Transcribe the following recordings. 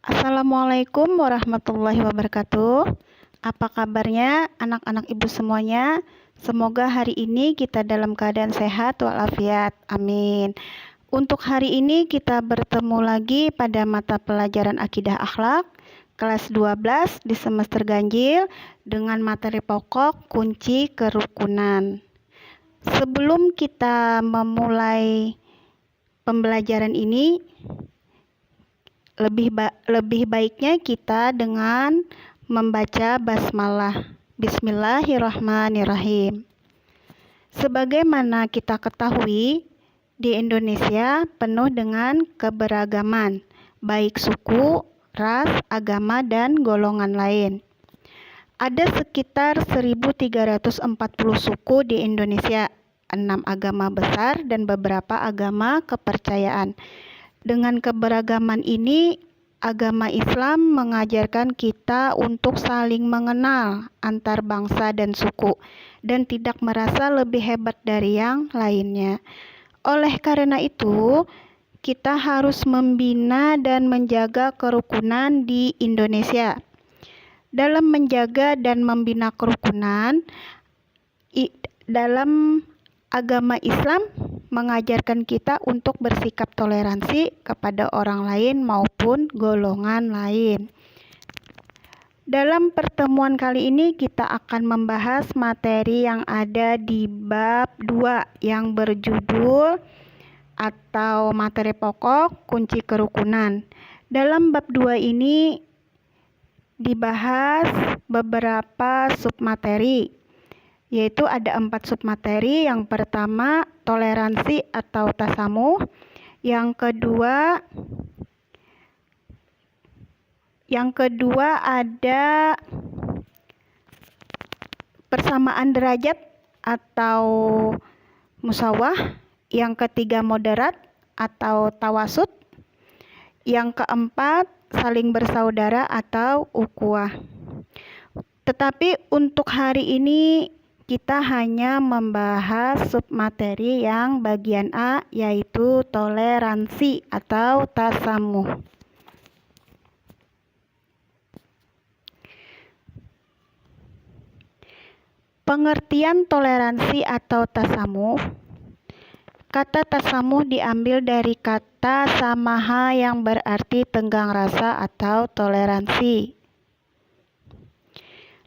Assalamualaikum warahmatullahi wabarakatuh. Apa kabarnya anak-anak ibu semuanya? Semoga hari ini kita dalam keadaan sehat walafiat. Amin. Untuk hari ini kita bertemu lagi pada mata pelajaran Akidah Akhlak kelas 12 di semester ganjil dengan materi pokok kunci kerukunan. Sebelum kita memulai pembelajaran ini, lebih baiknya kita dengan membaca basmalah. Bismillahirrahmanirrahim. Sebagaimana kita ketahui, di Indonesia penuh dengan keberagaman, baik suku, ras, agama, dan golongan lain. Ada sekitar 1.340 suku di Indonesia, 6 agama besar dan beberapa agama kepercayaan. Dengan keberagaman ini, agama Islam mengajarkan kita untuk saling mengenal antar bangsa dan suku dan tidak merasa lebih hebat dari yang lainnya. Oleh karena itu, kita harus membina dan menjaga kerukunan di Indonesia. Dalam menjaga dan membina kerukunan, dalam agama Islam mengajarkan kita untuk bersikap toleransi kepada orang lain maupun golongan lain. Dalam pertemuan kali ini kita akan membahas materi yang ada di bab 2 yang berjudul atau materi pokok kunci kerukunan. Dalam bab 2 ini dibahas beberapa submateri, yaitu ada 4 submateri. Yang pertama, toleransi atau tasamuh. Yang kedua ada persamaan derajat atau musawah. Yang ketiga, moderat atau tawasud. Yang keempat, saling bersaudara atau ukhuwah. Tetapi untuk hari ini kita hanya membahas submateri yang bagian A, yaitu toleransi atau tasamuh. Pengertian toleransi atau tasamuh. Kata tasamuh diambil dari kata samaha yang berarti tenggang rasa atau toleransi.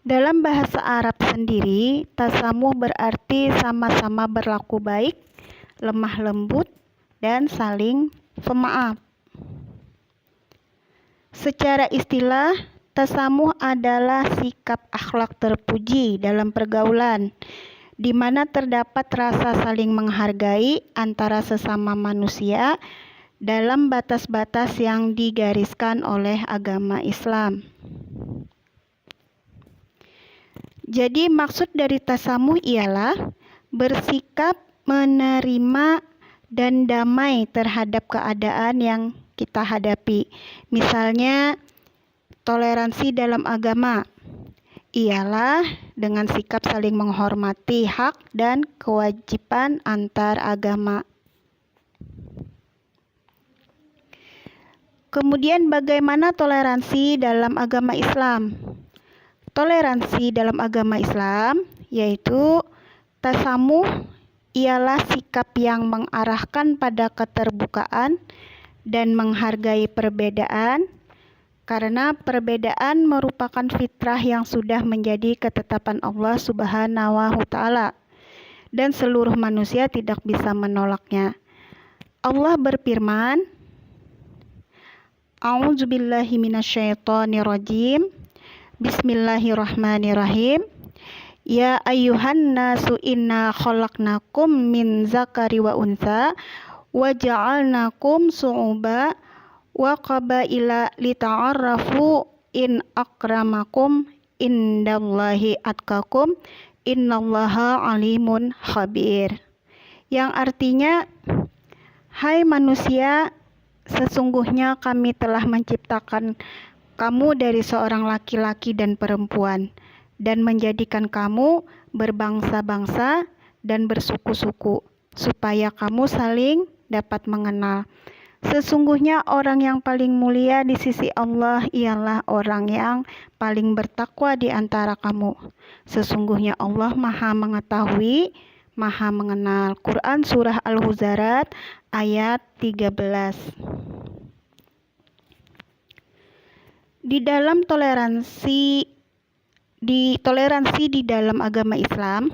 Dalam bahasa Arab sendiri, tasamuh berarti sama-sama berlaku baik, lemah lembut, dan saling pemaaf. Secara istilah, tasamuh adalah sikap akhlak terpuji dalam pergaulan, di mana terdapat rasa saling menghargai antara sesama manusia dalam batas-batas yang digariskan oleh agama Islam. Jadi maksud dari tasamuh ialah bersikap menerima dan damai terhadap keadaan yang kita hadapi. Misalnya toleransi dalam agama ialah dengan sikap saling menghormati hak dan kewajiban antar agama. Kemudian bagaimana toleransi dalam agama Islam? Toleransi dalam agama Islam yaitu tasamuh ialah sikap yang mengarahkan pada keterbukaan dan menghargai perbedaan, karena perbedaan merupakan fitrah yang sudah menjadi ketetapan Allah Subhanahu wa Ta'ala dan seluruh manusia tidak bisa menolaknya. Allah berfirman, A'udzubillahi minasyaitonirrajim. Bismillahirrahmanirrahim. Ya ayyuhan nasu inna khalaqnakum min zakari wa untha wa ja'alnakum su'uba wa qabaila lita'arafu in akramakum indallahi atqakum innallaha alimun khabir. Yang artinya, hai manusia, sesungguhnya kami telah menciptakan kamu dari seorang laki-laki dan perempuan, dan menjadikan kamu berbangsa-bangsa dan bersuku-suku, supaya kamu saling dapat mengenal. Sesungguhnya orang yang paling mulia di sisi Allah ialah orang yang paling bertakwa di antara kamu. Sesungguhnya Allah Maha Mengetahui, Maha Mengenal. Quran Surah Al-Huzarat ayat 13. Di dalam toleransi di dalam agama Islam,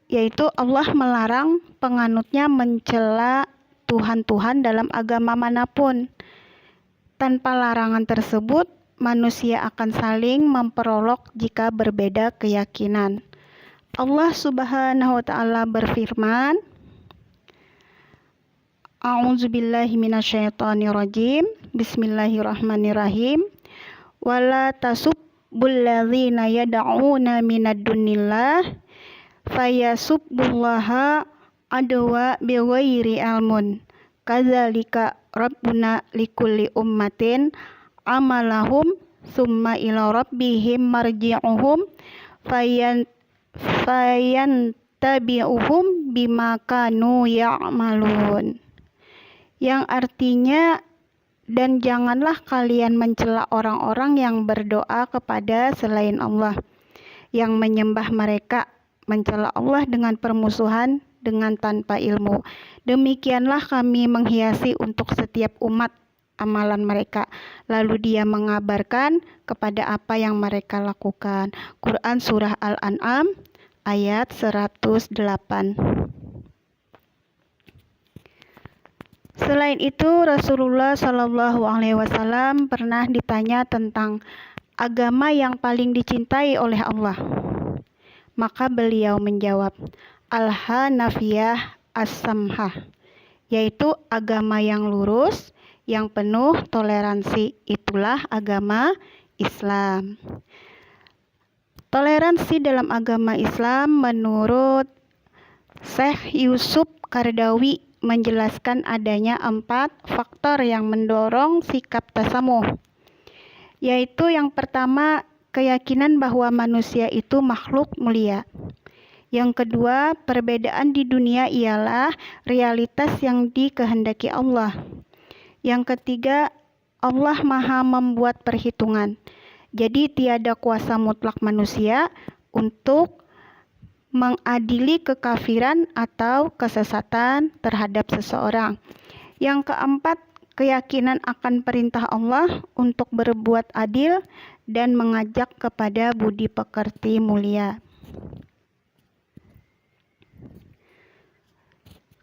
yaitu Allah melarang penganutnya mencela Tuhan-Tuhan dalam agama manapun. Tanpa larangan tersebut, manusia akan saling memperolok jika berbeda keyakinan. Allah Subhanahu wa taala berfirman, A'udzubillahi minasyaitonirrajim. Bismillahirrahmanirrahim. Wala tasubbul ladzina yad'una minad dunillah fayasubbullaha adwa bighairi ilmun. Kadzalika rabbuna likulli ummatin amalahum summa ila rabbihim marji'uhum fayantabi'uhum bima kanu ya'malun. Yang artinya, dan janganlah kalian mencela orang-orang yang berdoa kepada selain Allah, yang menyembah mereka, mencela Allah dengan permusuhan dengan tanpa ilmu. Demikianlah kami menghiasi untuk setiap umat amalan mereka, lalu Dia mengabarkan kepada apa yang mereka lakukan. Quran Surah Al-An'am ayat 108. Selain itu, Rasulullah Shallallahu Alaihi Wasallam pernah ditanya tentang agama yang paling dicintai oleh Allah. Maka beliau menjawab, Al-Hanafiyah As-Samhah, yaitu agama yang lurus, yang penuh toleransi. Itulah agama Islam. Toleransi dalam agama Islam menurut Syekh Yusuf Qaradawi menjelaskan adanya 4 faktor yang mendorong sikap tasamuh, yaitu yang pertama, keyakinan bahwa manusia itu makhluk mulia. Yang kedua, perbedaan di dunia ialah realitas yang dikehendaki Allah. Yang ketiga, Allah Maha membuat perhitungan. Jadi tiada kuasa mutlak manusia untuk mengadili kekafiran atau kesesatan terhadap seseorang. Yang keempat, keyakinan akan perintah Allah untuk berbuat adil dan mengajak kepada budi pekerti mulia.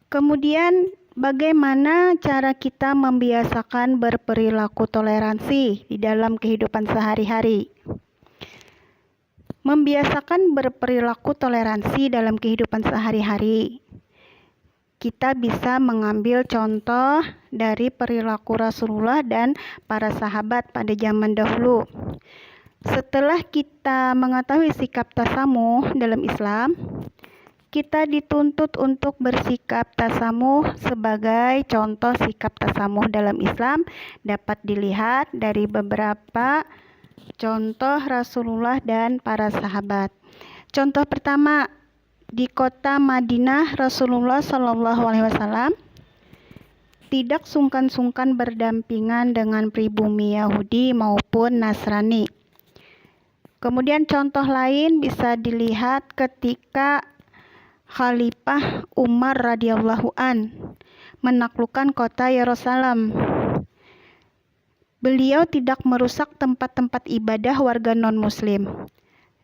Kemudian, bagaimana cara kita membiasakan berperilaku toleransi di dalam kehidupan sehari-hari? Membiasakan berperilaku toleransi dalam kehidupan sehari-hari, kita bisa mengambil contoh dari perilaku Rasulullah dan para sahabat pada zaman dahulu. Setelah kita mengetahui sikap tasamuh dalam Islam, kita dituntut untuk bersikap tasamuh. Sebagai contoh sikap tasamuh dalam Islam dapat dilihat dari beberapa contoh Rasulullah dan para sahabat. Contoh pertama, di kota Madinah, Rasulullah Shallallahu Alaihi Wasallam tidak sungkan-sungkan berdampingan dengan pribumi Yahudi maupun Nasrani. Kemudian contoh lain bisa dilihat ketika Khalifah Umar radhiyallahu an menaklukkan kota Yerusalem. Beliau tidak merusak tempat-tempat ibadah warga non-muslim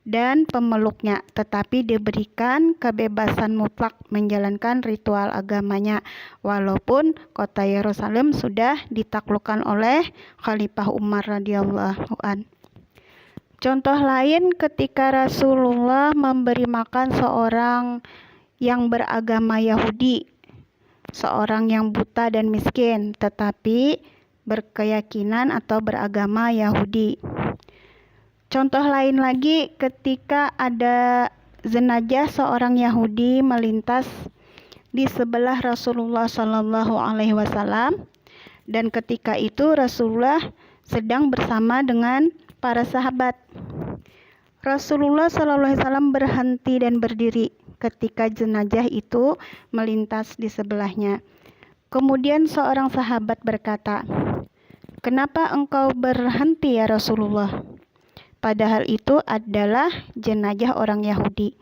dan pemeluknya, tetapi diberikan kebebasan mutlak menjalankan ritual agamanya, walaupun kota Yerusalem sudah ditaklukkan oleh Khalifah Umar radhiyallahu an. Contoh lain ketika Rasulullah memberi makan seorang yang beragama Yahudi, seorang yang buta dan miskin, tetapi berkeyakinan atau beragama Yahudi. Contoh lain lagi ketika ada jenazah seorang Yahudi melintas di sebelah Rasulullah Shallallahu Alaihi Wasallam, dan ketika itu Rasulullah sedang bersama dengan para sahabat. Rasulullah Shallallahu Alaihi Wasallam berhenti dan berdiri ketika jenazah itu melintas di sebelahnya. Kemudian seorang sahabat berkata, "Kenapa engkau berhenti ya Rasulullah? Padahal itu adalah jenazah orang Yahudi."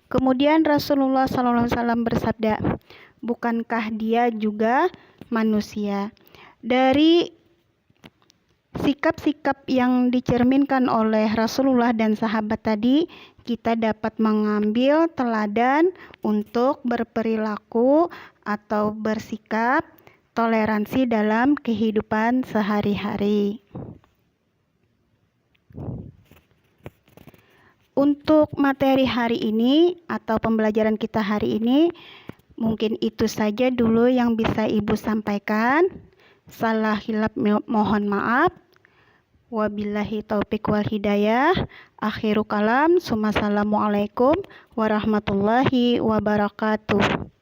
Kemudian Rasulullah SAW bersabda, "Bukankah dia juga manusia?" Dari sikap-sikap yang dicerminkan oleh Rasulullah dan sahabat tadi, kita dapat mengambil teladan untuk berperilaku atau bersikap toleransi dalam kehidupan sehari-hari. Untuk materi hari ini atau pembelajaran kita hari ini, mungkin itu saja dulu yang bisa Ibu sampaikan. Salah hilap mohon maaf. Wabillahi taufiq wal hidayah. Akhiru kalam. Assalamualaikum warahmatullahi wabarakatuh.